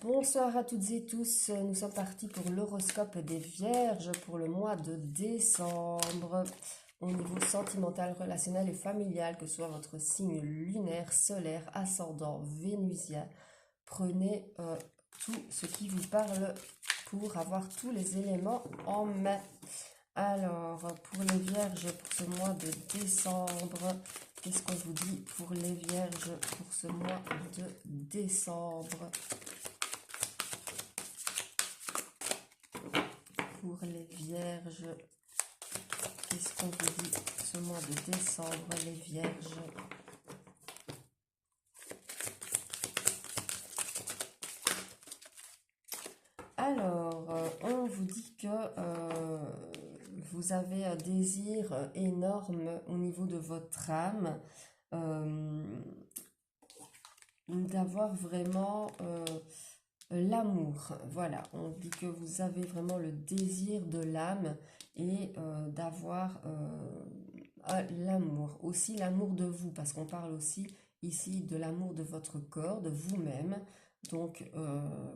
Bonsoir à toutes et tous, nous sommes partis pour l'horoscope des Vierges pour le mois de décembre. Au niveau sentimental, relationnel et familial, que ce soit votre signe lunaire, solaire, ascendant, vénusien, prenez tout ce qui vous parle pour avoir tous les éléments en main. Alors, pour les Vierges, pour ce mois de décembre, qu'est-ce qu'on vous dit pour les Vierges pour ce mois de décembre? Pour les Vierges, qu'est-ce qu'on vous dit ce mois de décembre, les Vierges? Alors, on vous dit que vous avez un désir énorme au niveau de votre âme, d'avoir vraiment l'amour. Voilà, on dit que vous avez vraiment le désir de l'âme et d'avoir l'amour. Aussi l'amour de vous, parce qu'on parle aussi ici de l'amour de votre corps, de vous-même. Donc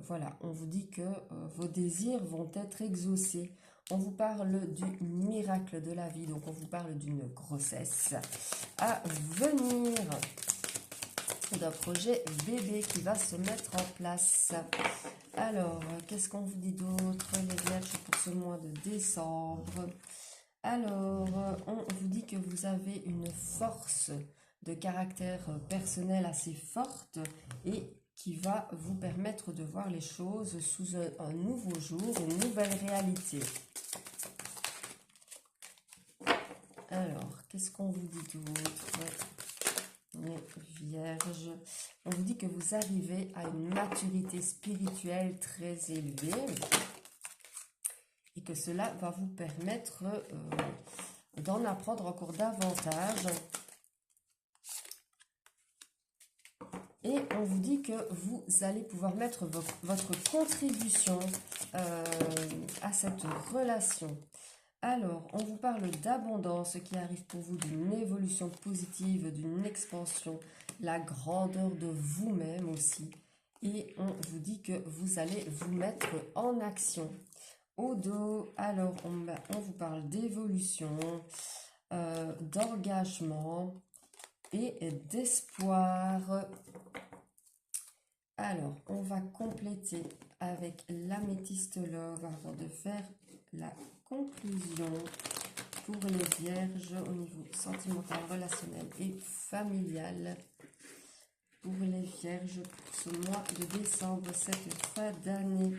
voilà, on vous dit que vos désirs vont être exaucés. On vous parle du miracle de la vie, donc on vous parle d'une grossesse à venir, d'un projet bébé qui va se mettre en place. Alors, qu'est-ce qu'on vous dit d'autre, les Vierges, pour ce mois de décembre? Alors, on vous dit que vous avez une force de caractère personnel assez forte et qui va vous permettre de voir les choses sous un nouveau jour, une nouvelle réalité. Alors, qu'est-ce qu'on vous dit d'autre, les Vierges? On vous dit que vous arrivez à une maturité spirituelle très élevée et que cela va vous permettre d'en apprendre encore davantage. Et on vous dit que vous allez pouvoir mettre votre contribution à cette relation. Alors, on vous parle d'abondance qui arrive pour vous, d'une évolution positive, d'une expansion, la grandeur de vous-même aussi. Et on vous dit que vous allez vous mettre en action. Au dos, alors, on vous parle d'évolution, d'engagement et d'espoir. Alors, on va compléter avec l'améthyste love avant de faire la conclusion pour les Vierges au niveau sentimental, relationnel et familial. Pour les Vierges, pour ce mois de décembre, cette fin d'année.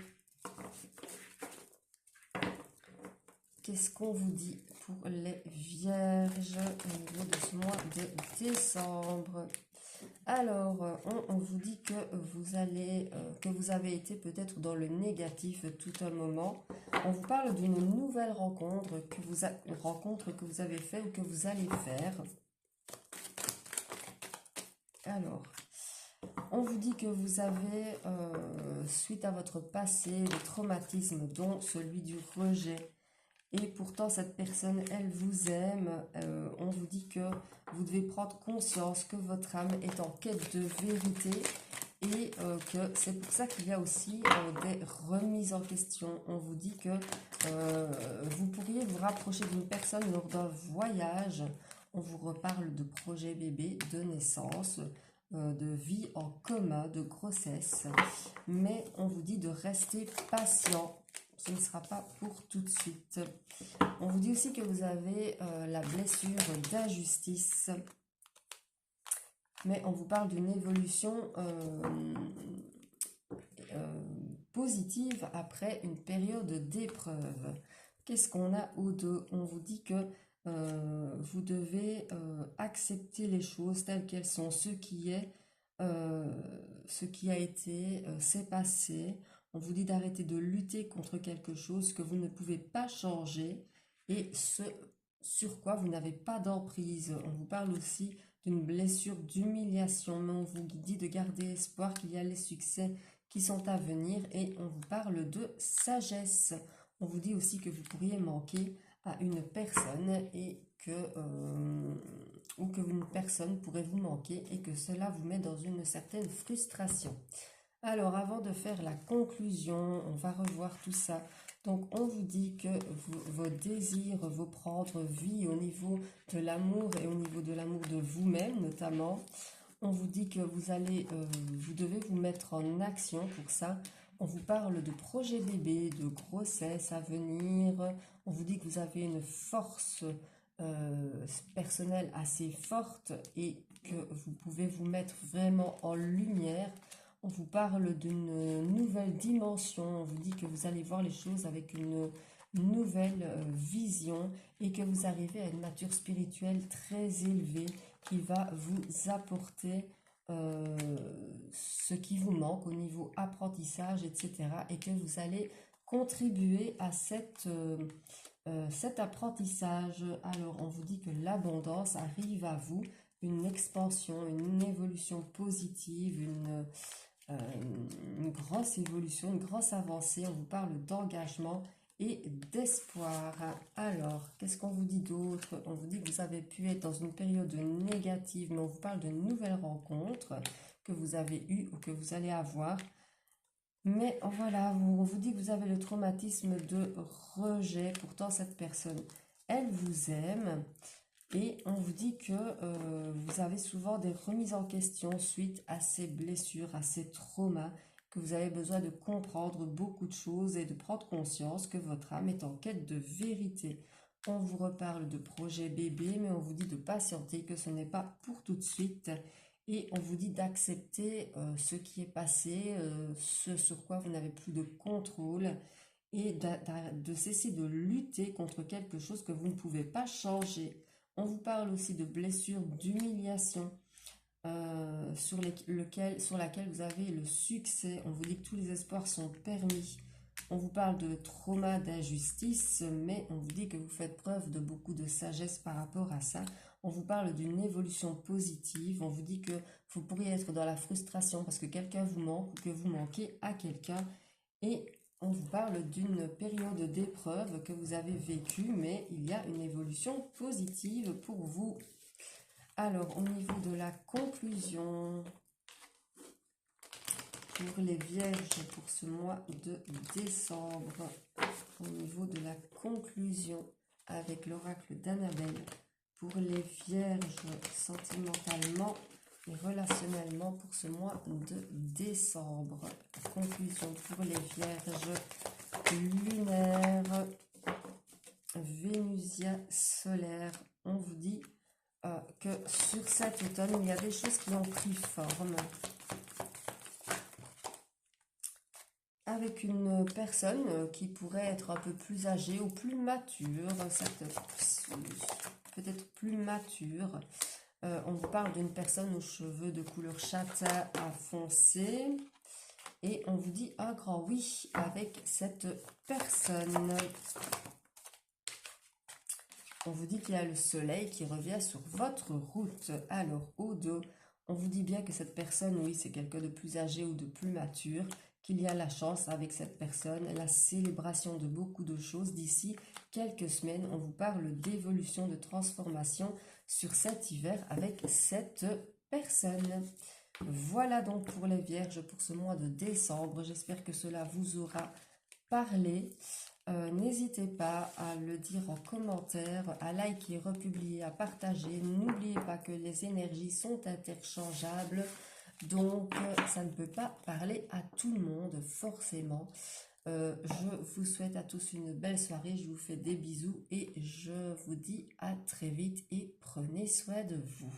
Qu'est-ce qu'on vous dit pour les Vierges au niveau de ce mois de décembre? Alors, on vous dit que vous avez été peut-être dans le négatif tout un moment. On vous parle d'une nouvelle rencontre que vous avez fait ou que vous allez faire. Alors, on vous dit que vous avez, suite à votre passé, des traumatismes, dont celui du rejet. Et pourtant, cette personne, elle vous aime. On vous dit que vous devez prendre conscience que votre âme est en quête de vérité et que c'est pour ça qu'il y a aussi des remises en question. On vous dit que vous pourriez vous rapprocher d'une personne lors d'un voyage. On vous reparle de projet bébé, de naissance, de vie en commun, de grossesse. Mais on vous dit de rester patient. Ce ne sera pas pour tout de suite. On vous dit aussi que vous avez la blessure d'injustice. Mais on vous parle d'une évolution positive après une période d'épreuve. Qu'est-ce qu'on a au dos? On vous dit que vous devez accepter les choses telles qu'elles sont. Ce qui a été, c'est passé. On vous dit d'arrêter de lutter contre quelque chose que vous ne pouvez pas changer et ce sur quoi vous n'avez pas d'emprise. On vous parle aussi d'une blessure d'humiliation, mais on vous dit de garder espoir qu'il y a les succès qui sont à venir et on vous parle de sagesse. On vous dit aussi que vous pourriez manquer à une personne et ou que une personne pourrait vous manquer et que cela vous met dans une certaine frustration. Alors, avant de faire la conclusion, on va revoir tout ça. Donc, on vous dit que vos désirs vont prendre vie au niveau de l'amour et au niveau de l'amour de vous-même, notamment. On vous dit que vous devez vous mettre en action pour ça. On vous parle de projet bébé, de grossesse à venir. On vous dit que vous avez une force personnelle assez forte et que vous pouvez vous mettre vraiment en lumière. On vous parle d'une nouvelle dimension. On vous dit que vous allez voir les choses avec une nouvelle vision et que vous arrivez à une nature spirituelle très élevée qui va vous apporter ce qui vous manque au niveau apprentissage, etc. Et que vous allez contribuer à cet apprentissage. Alors, on vous dit que l'abondance arrive à vous, une expansion, une évolution positive, une grosse évolution, une grosse avancée. On vous parle d'engagement et d'espoir. Alors, qu'est-ce qu'on vous dit d'autre? On vous dit que vous avez pu être dans une période négative, mais on vous parle de nouvelles rencontres que vous avez eues ou que vous allez avoir. Mais voilà, on vous dit que vous avez le traumatisme de rejet. Pourtant, cette personne, elle vous aime. Et on vous dit que vous avez souvent des remises en question suite à ces blessures, à ces traumas, que vous avez besoin de comprendre beaucoup de choses et de prendre conscience que votre âme est en quête de vérité. On vous reparle de projet bébé, mais on vous dit de patienter, que ce n'est pas pour tout de suite. Et on vous dit d'accepter ce qui est passé, ce sur quoi vous n'avez plus de contrôle, et de cesser de lutter contre quelque chose que vous ne pouvez pas changer. On vous parle aussi de blessures, d'humiliation sur laquelle vous avez le succès. On vous dit que tous les espoirs sont permis. On vous parle de trauma, d'injustice, mais on vous dit que vous faites preuve de beaucoup de sagesse par rapport à ça. On vous parle d'une évolution positive. On vous dit que vous pourriez être dans la frustration parce que quelqu'un vous manque ou que vous manquez à quelqu'un. Et on vous parle d'une période d'épreuve que vous avez vécue, mais il y a une évolution positive pour vous. Alors, au niveau de la conclusion, pour les vierges, pour ce mois de décembre, au niveau de la conclusion avec l'oracle d'Annabelle, pour les vierges sentimentalement et relationnellement pour ce mois de décembre. Conclusion pour les vierges lunaires, vénusien, solaire. On vous dit que sur cet automne, il y a des choses qui ont pris forme. Avec une personne qui pourrait être un peu plus âgée ou plus mature, peut-être plus mature. On vous parle d'une personne aux cheveux de couleur châtain à foncé. Et on vous dit un grand oui avec cette personne. On vous dit qu'il y a le soleil qui revient sur votre route. Alors, au dos, on vous dit bien que cette personne, oui, c'est quelqu'un de plus âgé ou de plus mature, qu'il y a la chance avec cette personne, la célébration de beaucoup de choses d'ici quelques semaines. On vous parle d'évolution, de transformation sur cet hiver avec cette personne. Voilà donc pour les vierges pour ce mois de décembre. J'espère que cela vous aura parlé. N'hésitez pas à le dire en commentaire, à liker, republier, à partager. N'oubliez pas que les énergies sont interchangeables. Donc, ça ne peut pas parler à tout le monde, forcément. Je vous souhaite à tous une belle soirée. Je vous fais des bisous et je vous dis à très vite et prenez soin de vous.